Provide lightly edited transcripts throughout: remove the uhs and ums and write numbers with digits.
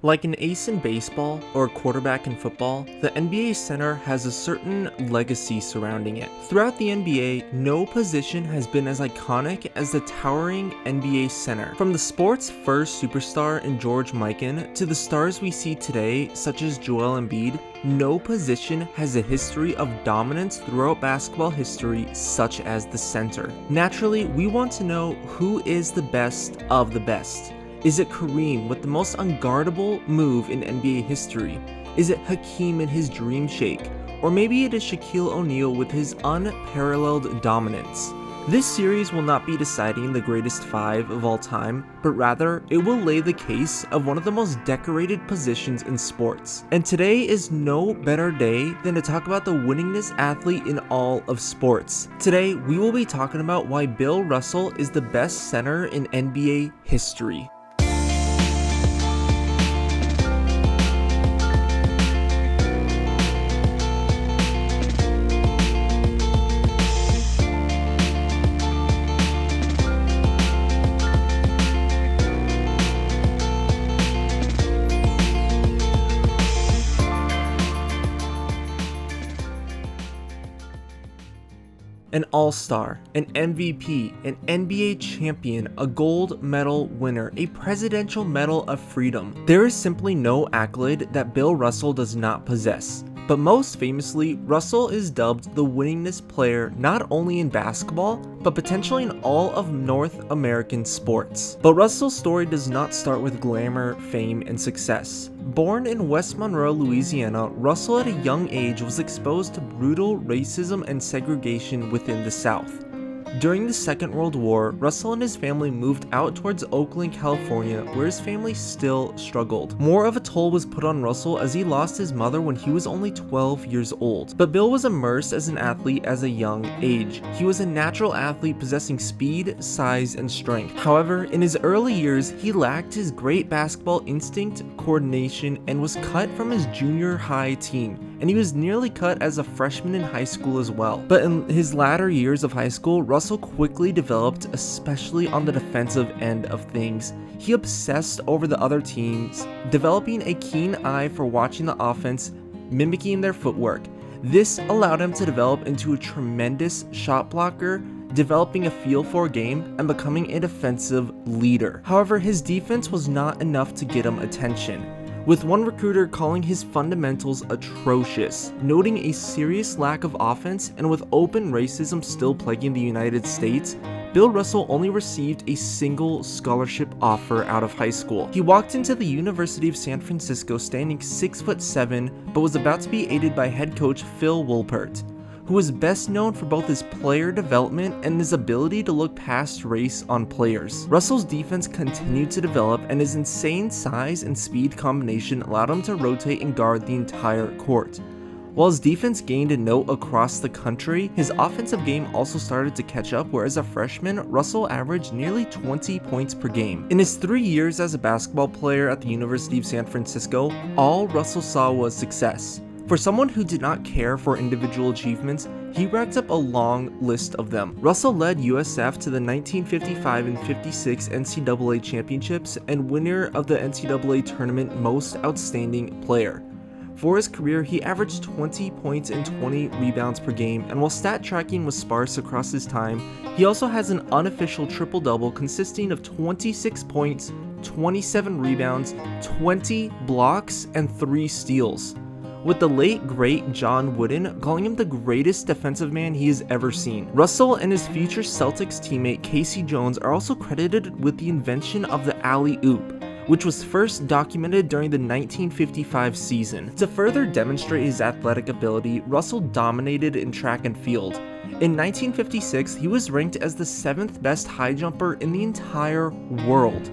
Like an ace in baseball or a quarterback in football, the NBA center has a certain legacy surrounding it. Throughout the NBA, no position has been as iconic as the towering NBA center. From the sport's first superstar in George Mikan to the stars we see today, such as Joel Embiid, no position has a history of dominance throughout basketball history such as the center. Naturally, we want to know who is the best of the best. Is it Kareem with the most unguardable move in NBA history? Is it Hakeem in his dream shake? Or maybe it is Shaquille O'Neal with his unparalleled dominance? This series will not be deciding the greatest 5 of all time, but rather it will lay the case of one of the most decorated positions in sports. And today is no better day than to talk about the winningest athlete in all of sports. Today we will be talking about why Bill Russell is the best center in NBA history. An all-star, an MVP, an NBA champion, a gold medal winner, a presidential medal of freedom. There is simply no accolade that Bill Russell does not possess. But most famously, Russell is dubbed the winningest player not only in basketball, but potentially in all of North American sports. But Russell's story does not start with glamour, fame, and success. Born in West Monroe, Louisiana, Russell at a young age was exposed to brutal racism and segregation within the South. During the Second World War, Russell and his family moved out towards Oakland, California, where his family still struggled. More of a toll was put on Russell as he lost his mother when he was only 12 years old. But Bill was immersed as an athlete at a young age. He was a natural athlete possessing speed, size, and strength. However, in his early years, he lacked his great basketball instinct, coordination, and was cut from his junior high team. And he was nearly cut as a freshman in high school as well. But in his latter years of high school, Russell quickly developed, especially on the defensive end of things. He obsessed over the other teams, developing a keen eye for watching the offense, mimicking their footwork. This allowed him to develop into a tremendous shot blocker, developing a feel for a game and becoming a defensive leader. However, his defense was not enough to get him attention, with one recruiter calling his fundamentals atrocious, noting a serious lack of offense, and with open racism still plaguing the United States, Bill Russell only received a single scholarship offer out of high school. He walked into the University of San Francisco standing 6'7", but was about to be aided by head coach Phil Wolpert, who was best known for both his player development and his ability to look past race on players. Russell's defense continued to develop, and his insane size and speed combination allowed him to rotate and guard the entire court. While his defense gained a note across the country, his offensive game also started to catch up, where as a freshman, Russell averaged nearly 20 points per game. In his 3 years as a basketball player at the University of San Francisco, all Russell saw was success. For someone who did not care for individual achievements, he racked up a long list of them. Russell led USF to the 1955 and 56 NCAA championships and winner of the NCAA tournament Most Outstanding Player. For his career, he averaged 20 points and 20 rebounds per game, and while stat tracking was sparse across his time, he also has an unofficial triple-double consisting of 26 points, 27 rebounds, 20 blocks, and 3 steals, with the late great John Wooden calling him the greatest defensive man he has ever seen. Russell and his future Celtics teammate Casey Jones are also credited with the invention of the alley-oop, which was first documented during the 1955 season. To further demonstrate his athletic ability, Russell dominated in track and field. In 1956, he was ranked as the 7th best high jumper in the entire world.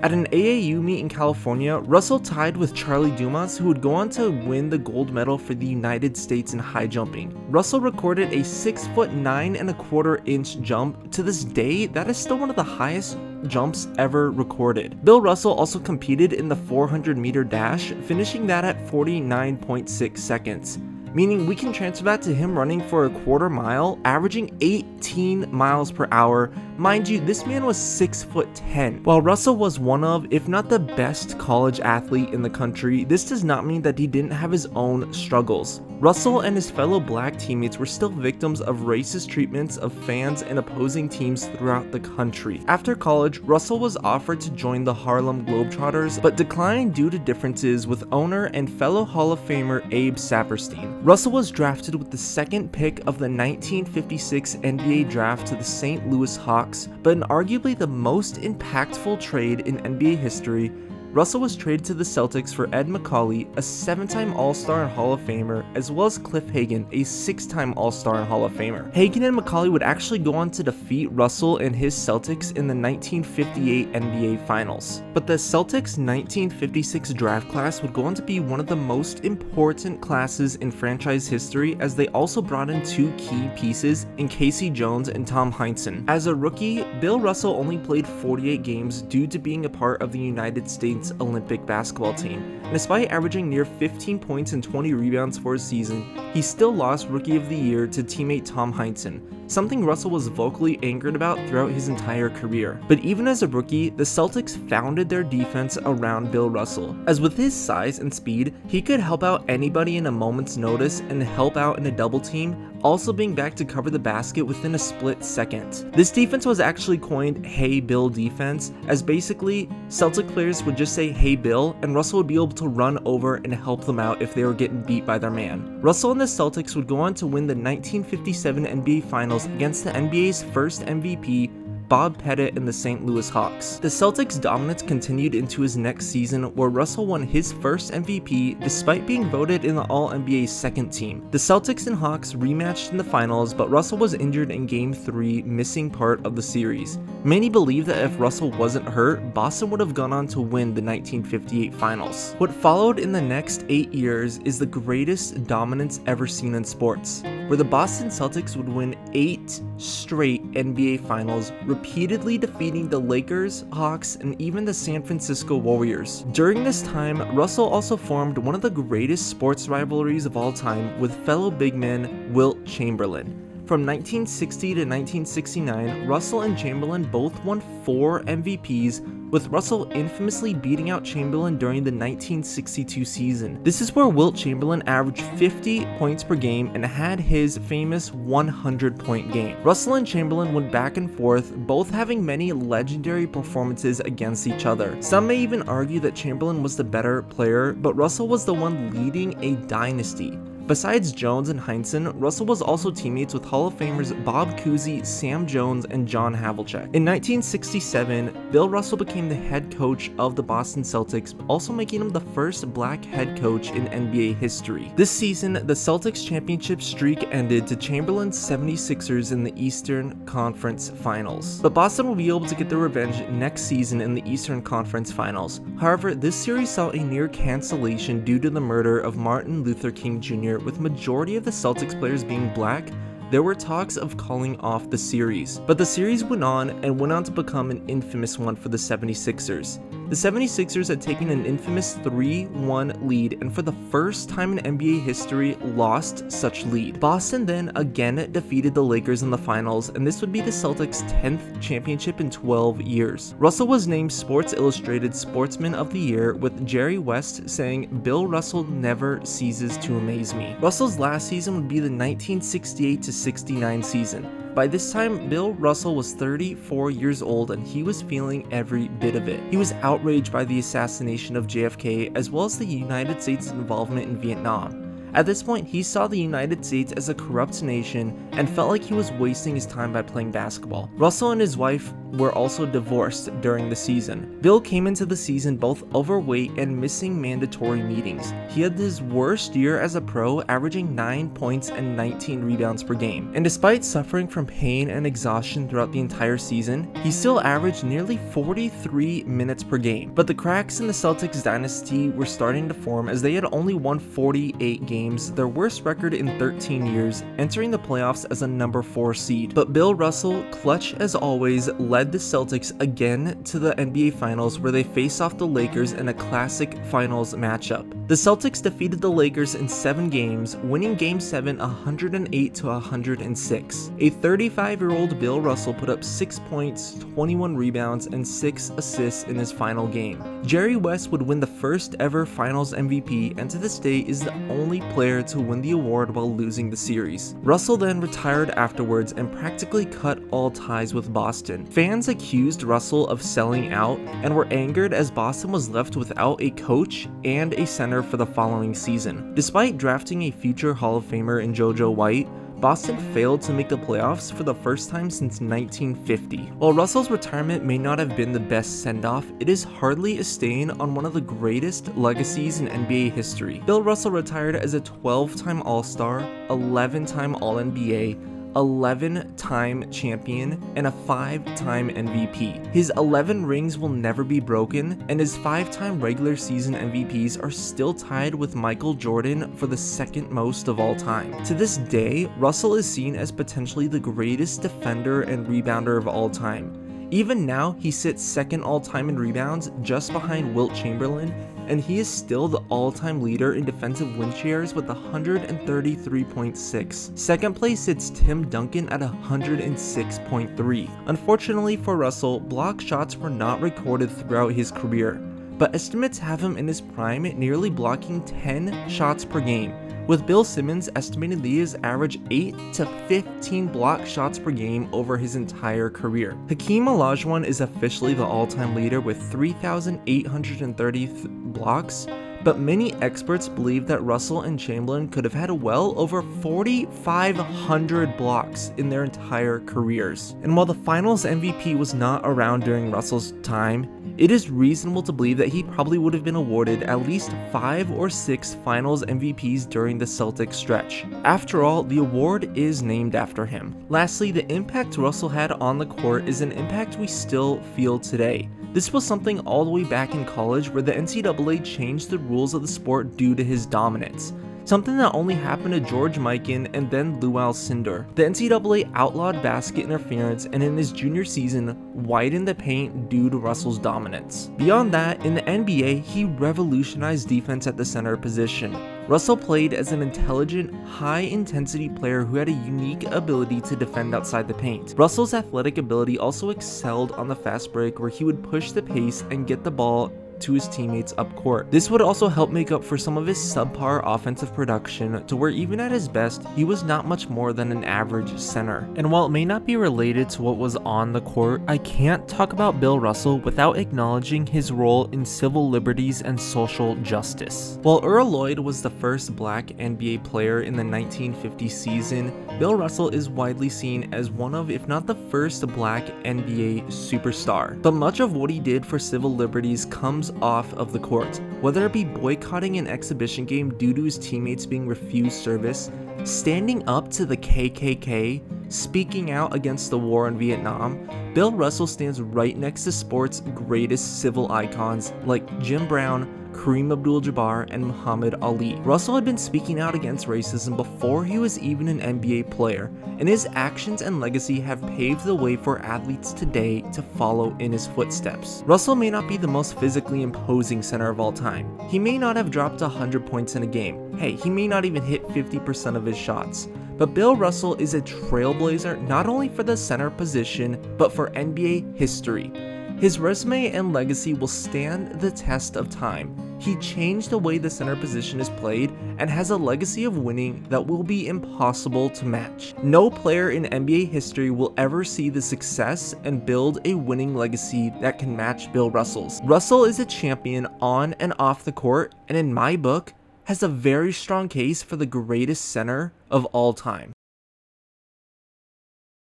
At an AAU meet in California, Russell tied with Charlie Dumas, who would go on to win the gold medal for the United States in high jumping. Russell recorded a 6'9¼ jump. To this day, that is still one of the highest jumps ever recorded. Bill Russell also competed in the 400-meter dash, finishing that at 49.6 seconds. meaning we can transfer that to him running for a quarter mile, averaging 18 miles per hour. Mind you, this man was 6'10". While Russell was one of, if not the best college athlete in the country, this does not mean that he didn't have his own struggles. Russell and his fellow black teammates were still victims of racist treatments of fans and opposing teams throughout the country. After college, Russell was offered to join the Harlem Globetrotters, but declined due to differences with owner and fellow Hall of Famer Abe Saperstein. Russell was drafted with the second pick of the 1956 NBA draft to the St. Louis Hawks, but in arguably the most impactful trade in NBA history, Russell was traded to the Celtics for Ed Macauley, a 7-time All-Star and Hall of Famer, as well as Cliff Hagan, a 6-time All-Star and Hall of Famer. Hagan and Macauley would actually go on to defeat Russell and his Celtics in the 1958 NBA Finals. But the Celtics' 1956 draft class would go on to be one of the most important classes in franchise history, as they also brought in 2 key pieces in Casey Jones and Tom Heinsohn. As a rookie, Bill Russell only played 48 games due to being a part of the United States Olympic basketball team, and despite averaging near 15 points and 20 rebounds for a season, he still lost Rookie of the Year to teammate Tom Heinsohn, something Russell was vocally angered about throughout his entire career. But even as a rookie, the Celtics founded their defense around Bill Russell, as with his size and speed, he could help out anybody in a moment's notice and help out in a double team, also being back to cover the basket within a split second. This defense was actually coined Hey Bill defense, as basically Celtic players would just say Hey Bill, and Russell would be able to run over and help them out if they were getting beat by their man. Russell and the Celtics would go on to win the 1957 NBA Finals against the NBA's first MVP, Bob Pettit and the St. Louis Hawks. The Celtics' dominance continued into his next season, where Russell won his first MVP despite being voted in the All-NBA second team. The Celtics and Hawks rematched in the finals, but Russell was injured in Game 3, missing part of the series. Many believe that if Russell wasn't hurt, Boston would have gone on to win the 1958 finals. What followed in the next 8 years is the greatest dominance ever seen in sports, where the Boston Celtics would win 8 straight NBA finals, repeatedly defeating the Lakers, Hawks, and even the San Francisco Warriors. During this time, Russell also formed one of the greatest sports rivalries of all time with fellow big man Wilt Chamberlain. From 1960 to 1969, Russell and Chamberlain both won 4 MVPs, with Russell infamously beating out Chamberlain during the 1962 season. This is where Wilt Chamberlain averaged 50 points per game and had his famous 100-point game. Russell and Chamberlain went back and forth, both having many legendary performances against each other. Some may even argue that Chamberlain was the better player, but Russell was the one leading a dynasty. Besides Jones and Heinsohn, Russell was also teammates with Hall of Famers Bob Cousy, Sam Jones, and John Havlicek. In 1967, Bill Russell became the head coach of the Boston Celtics, also making him the first black head coach in NBA history. This season, the Celtics championship streak ended to Chamberlain's 76ers in the Eastern Conference Finals. But Boston will be able to get their revenge next season in the Eastern Conference Finals. However, this series saw a near cancellation due to the murder of Martin Luther King Jr., with majority of the Celtics players being black. There were talks of calling off the series, but the series went on to become an infamous one for the 76ers. The 76ers had taken an infamous 3-1 lead, and for the first time in NBA history, lost such lead. Boston then again defeated the Lakers in the finals, and this would be the Celtics' 10th championship in 12 years. Russell was named Sports Illustrated Sportsman of the Year, with Jerry West saying, "Bill Russell never ceases to amaze me." Russell's last season would be the 1968-69 season. By this time, Bill Russell was 34 years old, and he was feeling every bit of it. He was outraged by the assassination of JFK, as well as the United States' involvement in Vietnam. At this point, he saw the United States as a corrupt nation and felt like he was wasting his time by playing basketball. Russell and his wife were also divorced during the season. Bill came into the season both overweight and missing mandatory meetings. He had his worst year as a pro, averaging 9 points and 19 rebounds per game. And despite suffering from pain and exhaustion throughout the entire season, he still averaged nearly 43 minutes per game. But the cracks in the Celtics dynasty were starting to form, as they had only won 48 games, their worst record in 13 years, entering the playoffs as a number 4 seed. But Bill Russell, clutch as always, led the Celtics again to the NBA Finals, where they faced off the Lakers in a classic finals matchup. The Celtics defeated the Lakers in 7 games, winning Game 7 108-106. A 35-year-old Bill Russell put up 6 points, 21 rebounds, and 6 assists in his final game. Jerry West would win the first ever Finals MVP and to this day is the only player to win the award while losing the series. Russell then retired afterwards and practically cut all ties with Boston. Fans accused Russell of selling out and were angered as Boston was left without a coach and a center for the following season. Despite drafting a future Hall of Famer in JoJo White, Boston failed to make the playoffs for the first time since 1950. While Russell's retirement may not have been the best send-off, it is hardly a stain on one of the greatest legacies in NBA history. Bill Russell retired as a 12-time All-Star, 11-time All-NBA, 11-time champion, and a 5-time MVP. His 11 rings will never be broken, and his 5-time regular season MVPs are still tied with Michael Jordan for the second most of all time. To this day, Russell is seen as potentially the greatest defender and rebounder of all time. Even now, he sits second all-time in rebounds, just behind Wilt Chamberlain, and he is still the all-time leader in defensive win shares with 133.6. Second place sits Tim Duncan at 106.3. Unfortunately for Russell, block shots were not recorded throughout his career, but estimates have him in his prime nearly blocking 10 shots per game, with Bill Simmons estimating that he has averaged 8 to 15 block shots per game over his entire career. Hakeem Olajuwon is officially the all-time leader with 3,830 blocks, but many experts believe that Russell and Chamberlain could have had well over 4,500 blocks in their entire careers. And while the Finals MVP was not around during Russell's time, it is reasonable to believe that he probably would have been awarded at least 5 or 6 Finals MVPs during the Celtics stretch. After all, the award is named after him. Lastly, the impact Russell had on the court is an impact we still feel today. This was something all the way back in college where the NCAA changed the rules of the sport due to his dominance. Something that only happened to George Mikan and then Lou Alcindor. The NCAA outlawed basket interference and in his junior season widened the paint due to Russell's dominance. Beyond that, in the NBA, he revolutionized defense at the center position. Russell played as an intelligent, high-intensity player who had a unique ability to defend outside the paint. Russell's athletic ability also excelled on the fast break where he would push the pace and get the ball to his teammates up court. This would also help make up for some of his subpar offensive production to where even at his best, he was not much more than an average center. And while it may not be related to what was on the court, I can't talk about Bill Russell without acknowledging his role in civil liberties and social justice. While Earl Lloyd was the first black NBA player in the 1950 season, Bill Russell is widely seen as one of, if not the first black NBA superstar. But much of what he did for civil liberties comes off of the court, whether it be boycotting an exhibition game due to his teammates being refused service, standing up to the KKK, speaking out against the war in Vietnam. Bill Russell stands right next to sports' greatest civil icons like Jim Brown, Kareem Abdul-Jabbar, and Muhammad Ali. Russell had been speaking out against racism before he was even an NBA player, and his actions and legacy have paved the way for athletes today to follow in his footsteps. Russell may not be the most physically imposing center of all time. He may not have dropped 100 points in a game. Hey, he may not even hit 50% of his shots. But Bill Russell is a trailblazer not only for the center position, but for NBA history. His resume and legacy will stand the test of time. He changed the way the center position is played and has a legacy of winning that will be impossible to match. No player in NBA history will ever see the success and build a winning legacy that can match Bill Russell's. Russell is a champion on and off the court, and in my book, has a very strong case for the greatest center of all time.